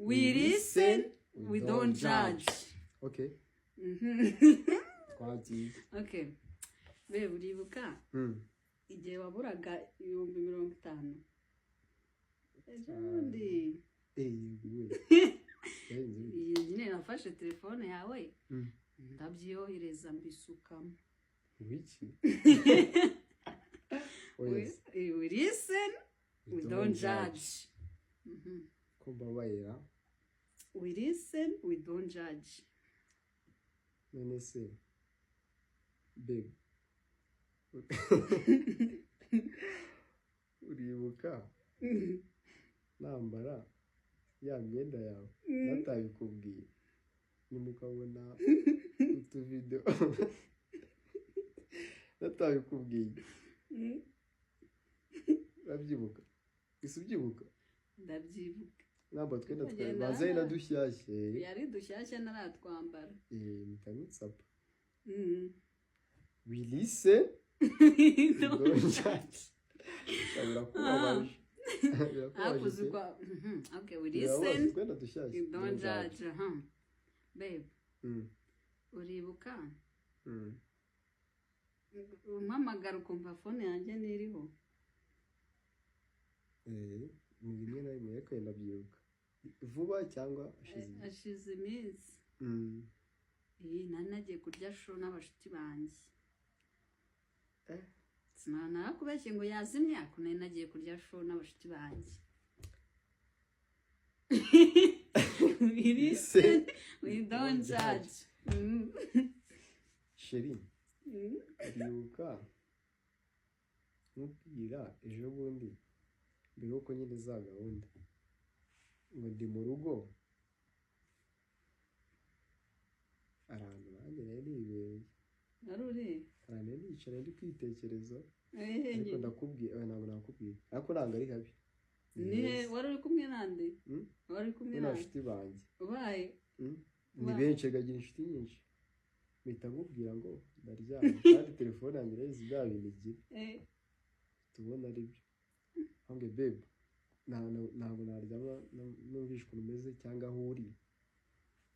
We listen, we don't judge. Okay. Okay. Be uribuka? Igihe waburaga 50,000. Ejondi. Nyine nafashe telefone yawe. Ndabyiyohereza mbisukamo. Wiki? We listen, we don't judge. Kubabaira. We listen, we don't judge. None se babe uribuka nambara ya myenda yawe natabikubwiye nimukabona utuvideo natabikubwiye urabyibuka isubyibuka ndabyibuka namba twenda twabaze na dushyashye yari dushyashye naratwambara mutanutsapa we listen don't judge sabira kubabaje akuzukwa okay we listen don't judge babe uribuka umpamagara ukumva phone yanjye niriho mu rimwe na rimwe ariko ndabyibuka vuba cyangwa ashize iminsi nari nagiye kurya show n'abashuti banjye sinana kubeshye ngo yazimye ako nari nagiye kurya show n'abashuti banjye we listen, we don't judge. Sheri uribuka nkubwira ejo bundi mbere uko nyine za gahunda ngo ndi mu rugo arantu nanjye nari nibereye naruri arane nicara ndi kwitekereza ariko ndakubwiye ntabwo nakubwiye ariko nanga ari habi ni wari uri kumwe nande wari kumwe n'abashuti banjye ubaye ni benshi gagira inshuti nyinshi mpita nkubwira ngo ndaryamye kandi telefone yanjye irazi bya bintu igira tubona ari byo hange babe ntabwo naryama numvishe ukuntu umeze cyangwa aho uri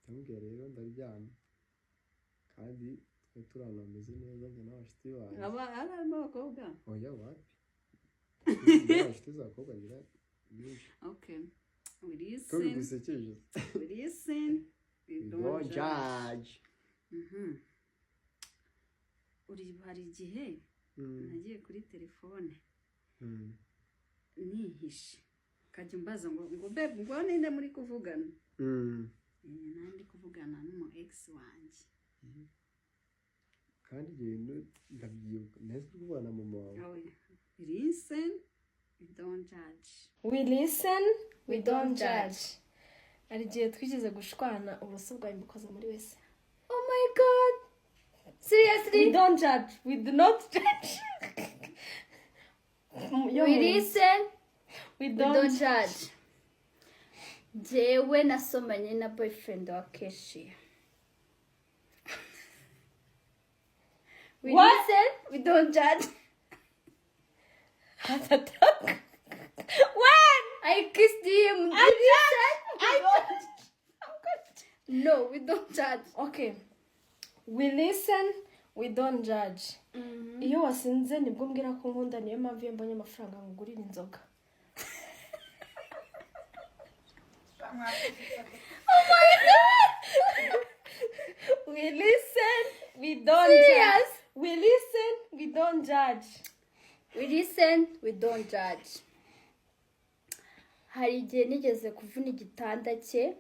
ndamubwira rero ndaryamye kandi twe turana ameze neza njye n'abashuti banjye arimo abakobwa oya wapi n'abashuti z'abakobwa ngira nyinshi okay we listen we listen we don't judge uri bari igihe nagiye kuri telefone nihishe kajya umbaza ngo babe ngo ninde muri kuvugana nandi kuvugana n'umu ex wanjye kandi ibintu ndabyibuka neza kuvugana mu mawe we listen we don't judge we listen we don't judge ari igihe twigeze gushwana ubuso bwa imbukoza muri wese oh my god seriously we don't judge we do not judge we listen we don't judge jewe nasomanye na boyfriend wa Keshi we listen we don't judge when I kissed him no we don't judge okay we listen we don't judge iyo wasinze nibwo mbwira ko nkunda niyo mpamvu mbonye amafaranga ngurira inzoga oh my god we listen we don't judge we listen we don't judge we listen we don't judge hari igihe nigeze kuvuna igitanda cye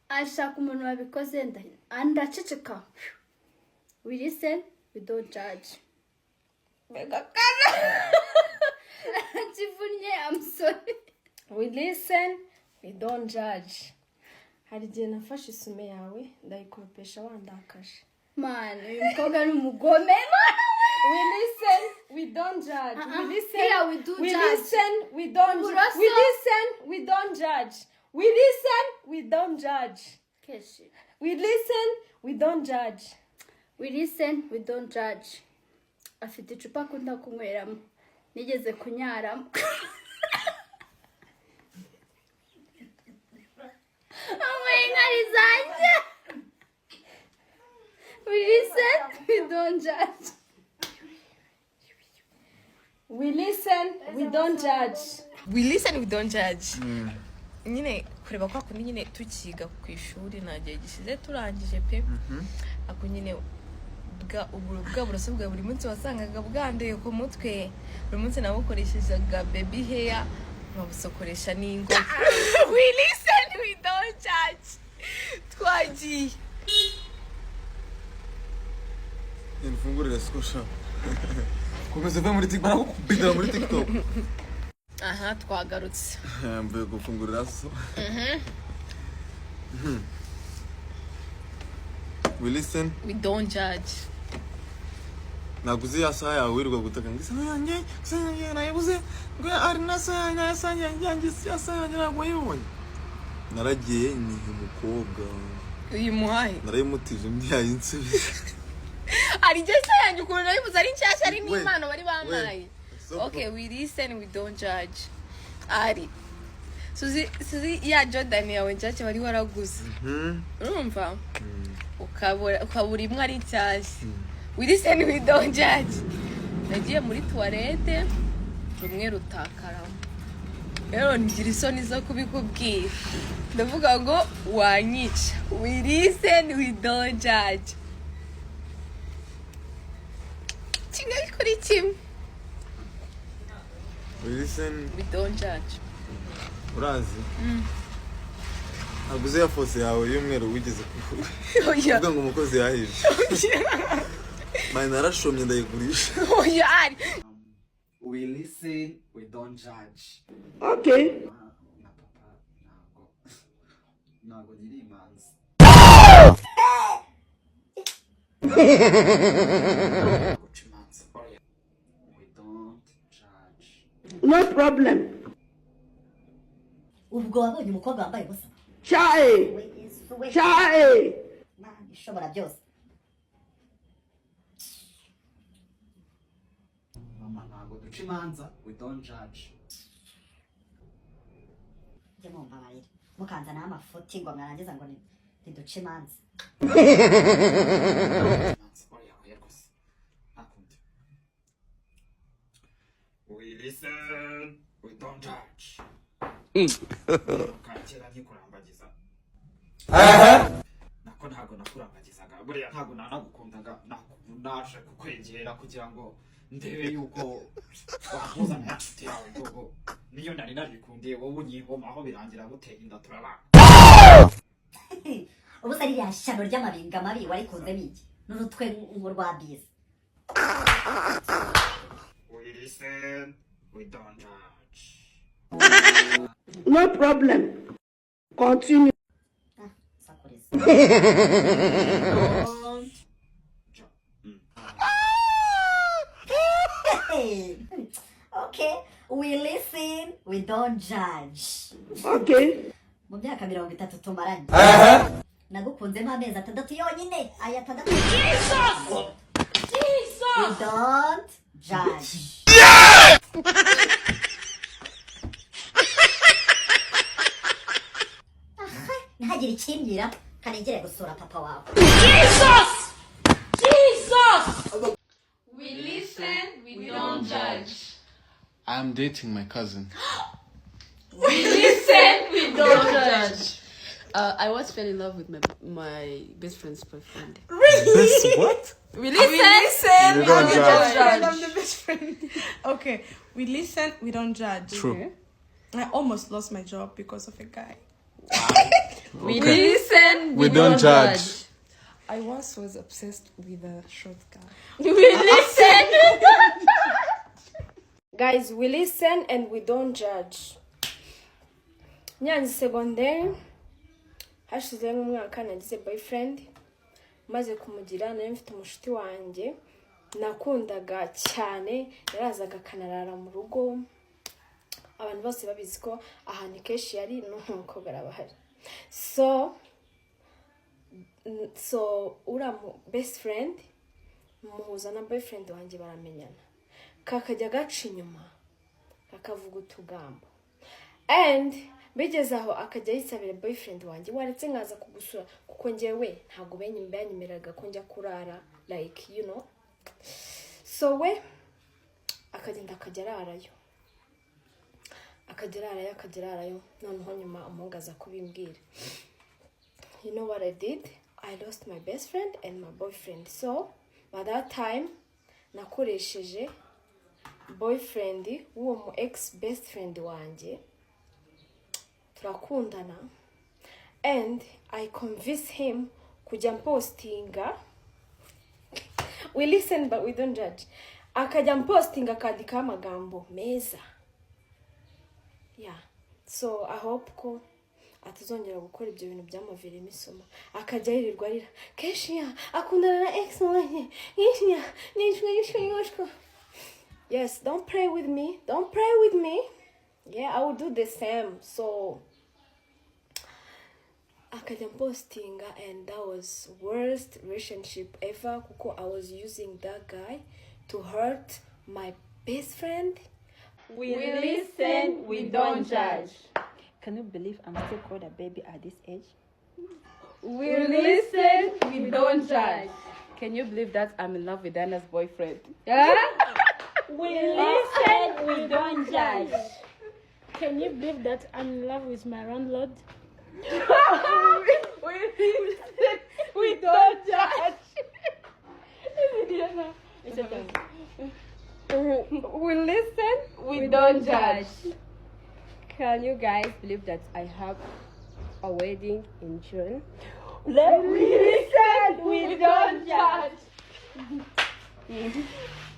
ashaka umuntu wabikoze ndaceceka we listen we don't judge mega kana kivunnye I'm sorry we listen we don't judge hari igihe nafashe isume yawe ndayikoropesha wandakaje man uyu mukobwa ni umugome we listen we don't judge we listen here we do we judge listen we don't judge we listen we don't judge we listen we don't judge Keshi we listen we don't judge we listen we don't judge afite icupa akunda kunyweramo nigeze kunyaramo don't judge. We listen, we don't judge. We listen, we don't judge. Nyine kureba kwa kundi nyine tukiga ku ishuri nagiye gishize turangije pe. Ako nyine bwa buroso bwa buri munsi wasangaga bwanduye ku mutwe. Buri munsi nabukoreshezaga baby hair nkabusokoresha n'ingo. We listen, we don't judge. Twagiye. Nfungurira sikosha. Komeza va muri TikTok bakubidira muri TikTok. Aha twagarutse. Mvuye gufungurira so. We listen, we don't judge. Naguze yasa yawe wirirwa gutaka ngisa yanjye nayibuze ngo ari nasa yanjye yasa yanjye nagwa yibonye. Naragiye ni umukobwa. Uyu muhaye. Narayimutije ndiyayinsubiza. Ari jesa yanjye ukuntu nayibuze ari nshyashya ari n'Imana bari bamaye. Okay, we listen, we don't judge. Ari. Suzi ya Jordan yawe nshyashya bari waraguze. Urumva? Ukabura imwe ari nshyashya. We listen, we don't judge. Nagiye muri toilette rumwe rutakaramo. Rero ngira isoni zo kubikubwira. Ndavuga ngo wanyica. We listen, we don't judge. Kingali kuri kimwe. We listen, we don't judge. Urazi? Naguze ya fose yawe y'umweru wigeze kuvuga. Oya. Ngo umukozi yahije. Mine narashomye ndayigurisha. Oya ari. We listen, we don't judge. Okay. Na papa nago nyiri imanzi. We don't judge. No problem. Ubwo wabonye umukobwa wambaye ubusa. Chae. Chae. Ishobora byose. Mama nago duca imanza, we don't judge. Njye mumbabarira. Mukanza n'amafuti ngo mwarangiza ngo ntiduce imanza. We listen, we don't judge. Kakira nkikurambagiza. Nako ntago nakurambagizaga. Buriya ntago nanagukundaga. Naje kukwegera kugira ngo ndebe yuko wakuzana inshuti yawe gogo. Niyo nari nabikundiye wowe unyihoma aho birangira gutera inda turabana. Ubusa ari ya shano ry'amabinga mabi warikunze miki. N'urutwe rwa bise. We listen, we don't judge. No problem. Continue. Sakuriza. Okay, we listen, we don't judge. Okay. Mu myaka 30 tumaranye. Nagukunzemo amezi 6 yonyine. Aya 6. Jesus! We don't judge. Ntihagire ikimbwira kanegere gusura papa wawe. Jesus! We listen, we don't judge. I'm dating my cousin. We listen, we don't judge. I once fell in love with my best friend's boyfriend. Best what? We listen, we don't judge. I love the best friend. Okay, we listen, we don't judge. True. Okay? I almost lost my job because of a guy. We listen, We don't judge. I once was obsessed with a short guy. We listen. Guys, we listen and we don't judge. Nyanzi secondaire hashize nk'umwaka nagize boyfriend maze kumugira nari mfite umushuti wanjye nakundaga cyane yarazaga kanarara mu rugo abantu bose babizi ko ahantu keshi yari n'umukobwa arabahari so uramu best friend muhuza na boyfriend wanjye baramenyana kakajya gaca inyuma kakavuga utugambo and bigeze aho akajya yisabira boyfriend wanjye waretse nkaza kugusura kuko njyewe ntago benyimeraga ko njya kurara like you know so we akagenda akagera arayo noneho nyuma umuhungu aza kubimbwira. You know what I did? I lost my best friend and my boyfriend. So by that time nakoresheje boyfriend w'uwo mu ex best friend wanjye, turakundana, and I convinced him kujya postinga. We listen but we don't judge. Akajya postinga akandika amagambo meza. Yeah, so I hope ko atazongera gukora ibyo bintu byamaviremo isomo. Akajya yirirwa arira kenshi akundana na ex wanjye. Yes, don't pray with me. Yeah, I will do the same. So akajya postinga, and that was worst relationship ever kuko I was using that guy to hurt my best friend. We listen, we don't judge. Can you believe I'm still called a baby at this age? We listen, we don't judge. Can you believe that I'm in love with Anna's boyfriend? We listen, we don't judge. Can you believe that I'm in love with my landlord? We listen, we don't judge. We listen, we don't judge. Can you guys believe that I have a wedding in June? We listen, we don't judge.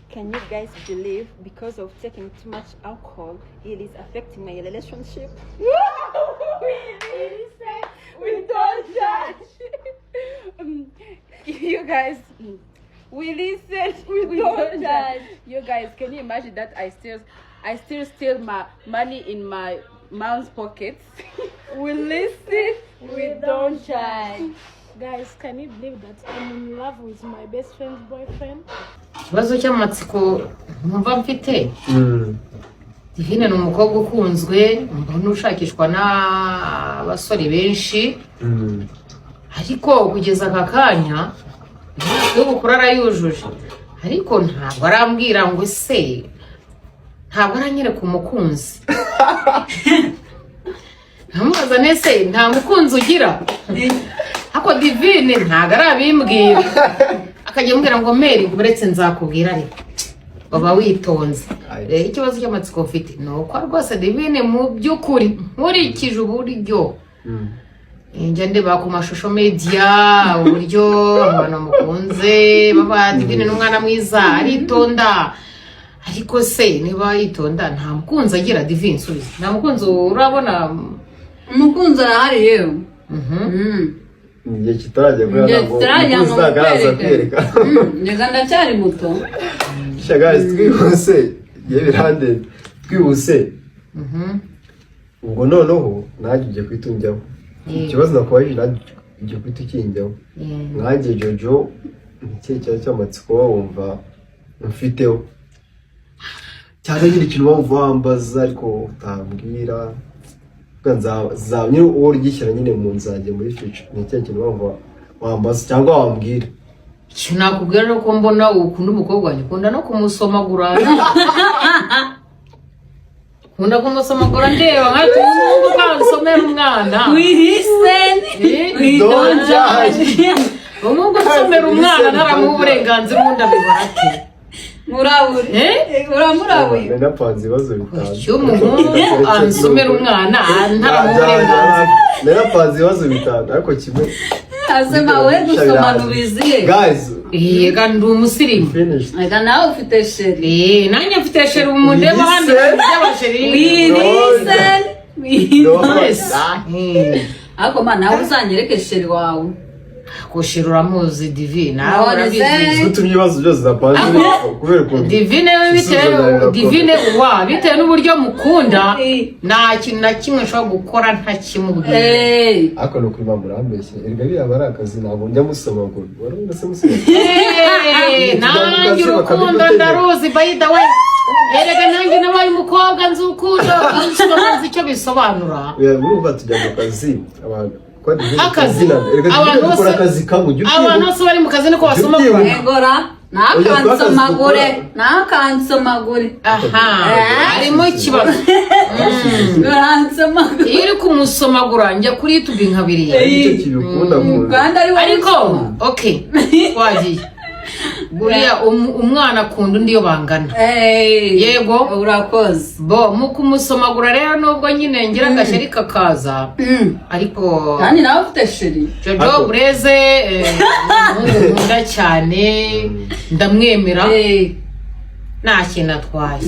Can you guys believe because of taking too much alcohol, it is affecting my relationship? We listen, we don't judge. You guys, we listen, we don't judge. You guys, can you imagine that I still steal my money in my mom's pockets? We listen, we don't judge. Guys, can you believe that I'm in love with my best friend's boyfriend? Ikibazo cy'amatsiko numva mfite. Divine ni umukobwa ukunzwe, mbona ushakishwa n'abasore benshi. Ariko kugeza aka kanya yo gukura arayujuje. Ariko ntabwo arambwira ngo se ntabwo aranyereka umukunzi. Ntamubaza nese nta mukunzi ugira. Ako Divine ntabwo arabimbwira. Akajya ambwira ngo Mary uretse nzakubwira ariko baba witonze. Ikibazo cy'amatsiko mfite nuko rwose Divine mu by'ukuri nkurikije uburyo njye ndeba ku mashusho media uburyo abantu mukunze baba Divine n'umwana mwiza aritonda. Ariko se niba yitonda nta mukunzi agira Divine subiza. Nta mukunzi urabona umukunzi arahari yewe. Ngiye kitarajya kwereka. Ndega ndacyari muto. Guys, twihuse birande twihuse. Ubwo noneho nagiye kwitunjyaho. Ikibazo nakwaje nagiye kwitukijyaho. Mwanjye Jojo nicyo cy'amatsiko wumva mfiteho. Cyane nyine ikintu wambaza ariko utambwira. Za nyine uwo ryishyira nyine mu nzage muri future nicyo kintu wambaza cyangwa wambwira. Nakubwira no ko mbona ukunda umukobwa wanjye ukunda no kumusomagura. Ukunda kumusomagura ndeba nkati umuntu kansomera umwana. We listen, we don't judge. Umuntu usomera umwana ntaramuha uburenganzira ubundi abibara ati. Murabure. Uramurabure. Narapanze ibibazo bitanu. Cy'umuhungu ansomera umwana ntaramuha uburenganzira. Narapanze ibibazo bitanu ariko kimwe azema we gusomana ubiziye. Guys, yega ndi umusirimu. Ega nawe ufite sheri. Nanjye mfite sheri umundeba handi by'abasheri. We listen, we don't. Ako mana uzanyereke sheri wawe. Kushirura muzi Divine utumye ibibazo byose zapanze kubera ko Divine bitewe n'uburyo mukunda nta kintu na kimwe ashobora gukora nta kimubwira. Ako no kwima murambeshye erega biriya barakazi ntabwo njya musomagura warabona se musoma. Nanjye urukundo ndaruzi by the way. Erega nanjye nabaye umukobwa nzi urukundo nzi icyo bisobanura. Urumva tujya mu kazi abantu akazi abantu bose bari mu kazi niko basoma Engora nakansomagure aha harimo ikibazo iyo uri kumusomagura njya kuri YouTube nkabiriye ariko okay wagiye buriya umwana akunda undi yo bangana yego urakoze bo mu kumusomagura rero nubwo nyine ngira agashyari kakaza ariko kandi nawe ufite sheri Jojo Bureze nkunda cyane ndamwemera nta kintu atwaye